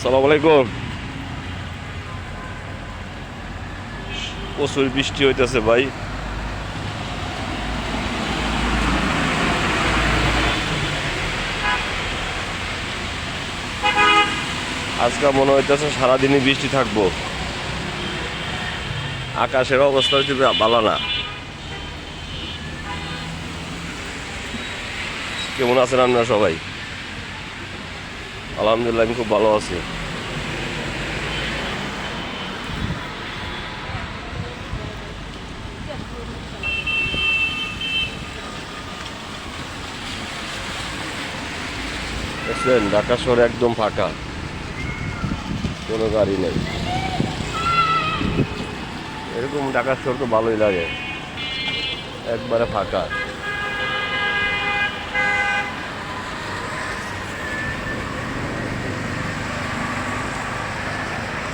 আসসালামু আলাইকুম। প্রচুর বৃষ্টি হইতেছে ভাই। আজকে মনে হইতেছে সারাদিনই বৃষ্টি থাকবো। আকাশের অবস্থা হচ্ছে ভালো না। কেমন আছেন আপনারা সবাই? আলহামদুলিল্লাহ, আমি খুব ভালো আছি। বুঝলেন, ঢাকা শহর একদম ফাঁকা, কোনো গাড়ি নেই। এরকম ঢাকা শহর তো ভালোই লাগে, একবারে ফাঁকা।